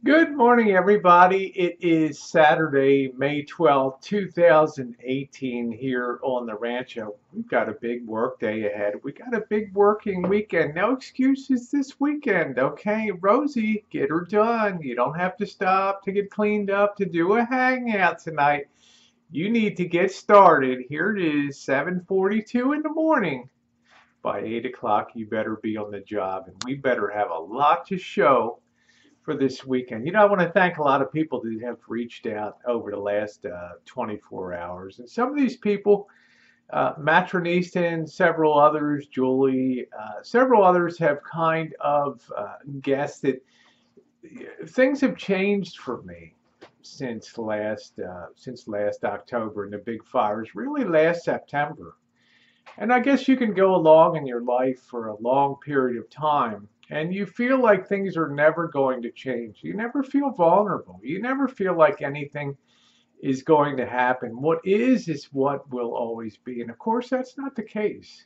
Good morning, everybody. It is Saturday, May 12th, 2018 here on the Rancho. We've got a big work day ahead. We got a big working weekend. No excuses this weekend, okay? Rosie, get her done. You don't have to stop to get cleaned up to do a hangout tonight. You need to get started. Here it is, 7:42 in the morning. By 8 o'clock, you better be on the job, and we better have a lot to show for this weekend. I want to thank a lot of people that have reached out over the last 24 hours. And some of these people, Matronista and several others, Julie, several others have kind of guessed that things have changed for me since last October and the big fires, really last September. And I guess you can go along in your life for a long period of time and you feel like things are never going to change. You never feel vulnerable. You never feel like anything is going to happen. What is what will always be. And of course, that's not the case.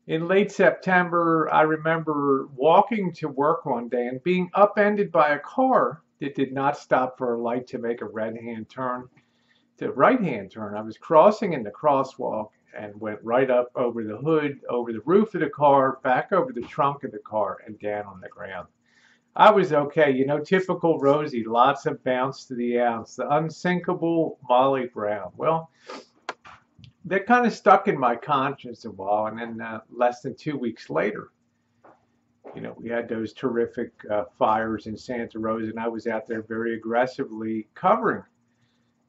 In late September, I remember walking to work one day and being upended by a car that did not stop for a light to make a red-hand turn to right-hand turn. I was crossing in the crosswalk and went right up over the hood, over the roof of the car, back over the trunk of the car, and down on the ground. I was okay. Typical Rosie, lots of bounce to the ounce, the unsinkable Molly Brown. Well, that kind of stuck in my conscience a while, and then less than 2 weeks later, we had those terrific fires in Santa Rosa, and I was out there very aggressively covering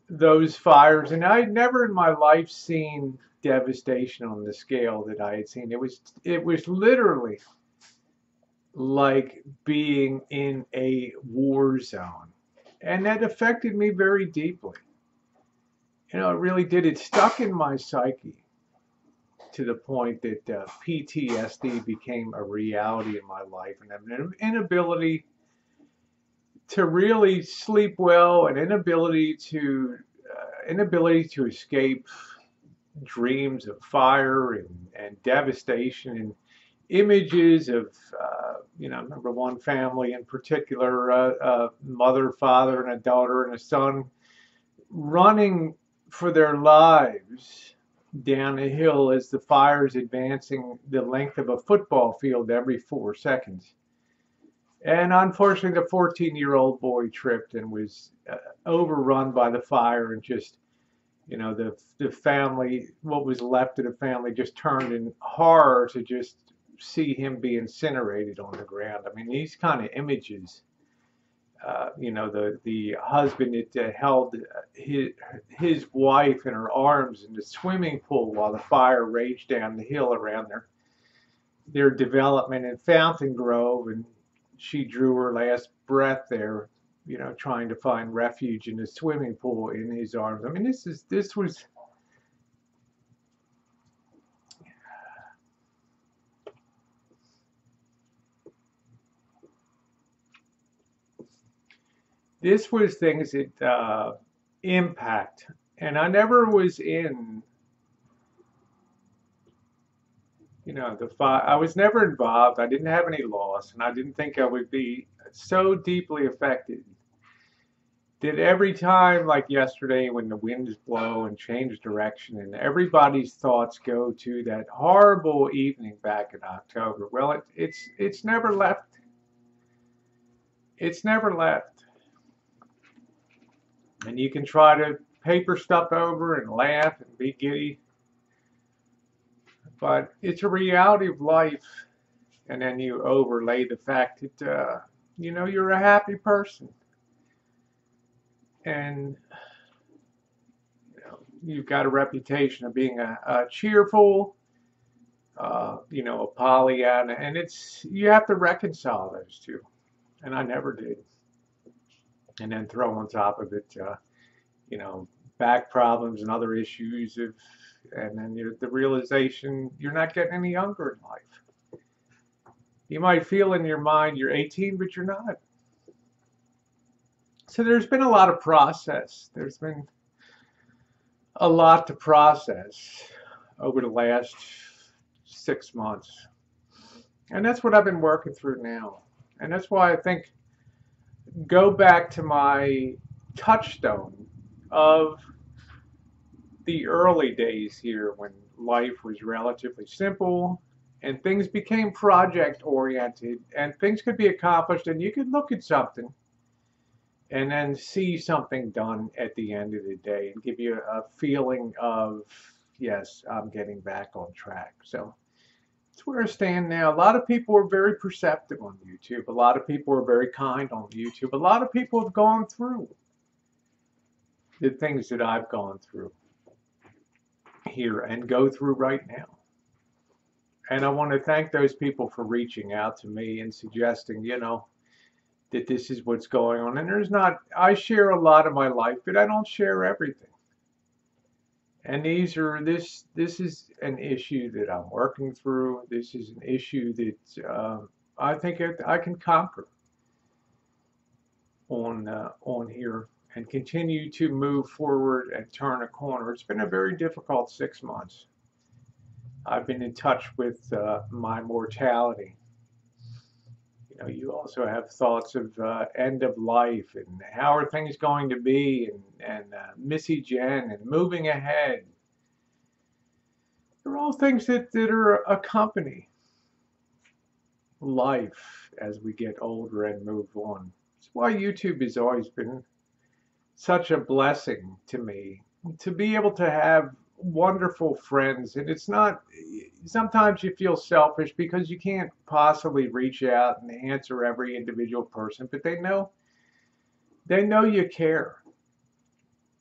those fires, and I'd never in my life seen devastation on the scale that I had seen. It was literally like being in a war zone, and that affected me very deeply. It really did. It stuck in my psyche to the point that PTSD became a reality in my life, and an inability to really sleep well, an inability to escape dreams of fire and devastation and images of number one family in particular, mother, father, and a daughter and a son running for their lives down a hill as the fire's advancing the length of a football field every 4 seconds. And unfortunately, the 14-year-old boy tripped and was overrun by the fire, and just, the family, what was left of the family, just turned in horror to just see him be incinerated on the ground. I mean, these kind of images, the husband that held his wife in her arms in the swimming pool while the fire raged down the hill around their development in Fountain Grove, and she drew her last breath there, trying to find refuge in the swimming pool in his arms. I mean, this was things that impact, and I never was in, I was never involved. I didn't have any loss, and I didn't think I would be so deeply affected that every time, like yesterday, when the winds blow and change direction, and everybody's thoughts go to that horrible evening back in October. Well, it's never left. It's never left. And you can try to paper stuff over and laugh and be giddy, but it's a reality of life. And then you overlay the fact that you're a happy person, and you've got a reputation of being a cheerful, a Pollyanna, and you have to reconcile those two, and I never did. And then throw on top of it, back problems and other issues and then the realization you're not getting any younger in life. You might feel in your mind you're 18, but you're not. So there's been a lot of process. There's been a lot to process over the last 6 months. And that's what I've been working through now. And that's why I think go back to my touchstone of the early days here when life was relatively simple and things became project oriented and things could be accomplished and you could look at something and then see something done at the end of the day and give you a feeling of, yes, I'm getting back on track. So that's where I stand now. A lot of people are very perceptive on YouTube. A lot of people are very kind on YouTube. A lot of people have gone through the things that I've gone through here and go through right now. And I want to thank those people for reaching out to me and suggesting, that this is what's going on. And I share a lot of my life, but I don't share everything. And this is an issue that I'm working through. This is an issue that I think I can conquer on here and continue to move forward and turn a corner. It's been a very difficult 6 months. I've been in touch with my mortality. You also have thoughts of end of life and how are things going to be and Missy Jen and moving ahead. They're all things that are accompany life as we get older and move on. That's why YouTube has always been such a blessing to me to be able to have wonderful friends. And it's not, sometimes you feel selfish because you can't possibly reach out and answer every individual person, but they know you care.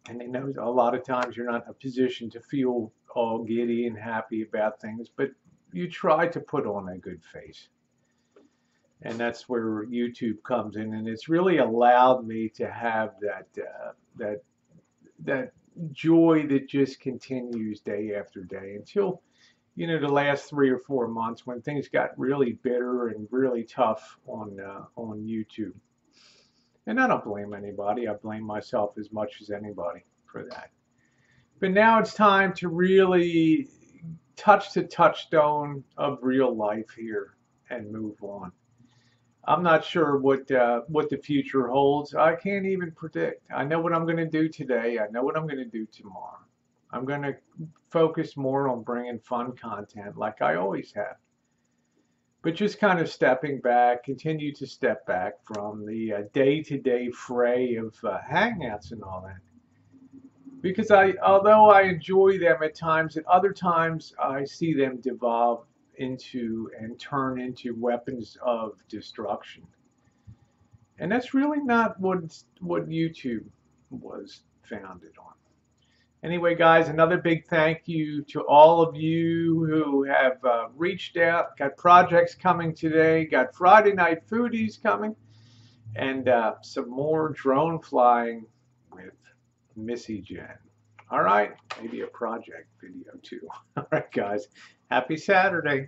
And they know a lot of times you're not in a position to feel all giddy and happy about things, but you try to put on a good face. And that's where YouTube comes in, and it's really allowed me to have that joy that just continues day after day until the last 3 or 4 months when things got really bitter and really tough on YouTube. And I don't blame anybody. I blame myself as much as anybody for that. But now it's time to really touch the touchstone of real life here and move on. I'm not sure what the future holds. I can't even predict. I know what I'm going to do today. I know what I'm going to do tomorrow. I'm going to focus more on bringing fun content like I always have. But just kind of stepping back, continue to step back from the day-to-day fray of hangouts and all that. Because although I enjoy them at times, at other times I see them devolve into and turn into weapons of destruction. And that's really not what YouTube was founded on. Anyway, guys, another big thank you to all of you who have reached out, got projects coming today, got Friday Night Foodies coming, and some more drone flying with Missy Jen. All right, maybe a project video too. All right, guys, happy Saturday.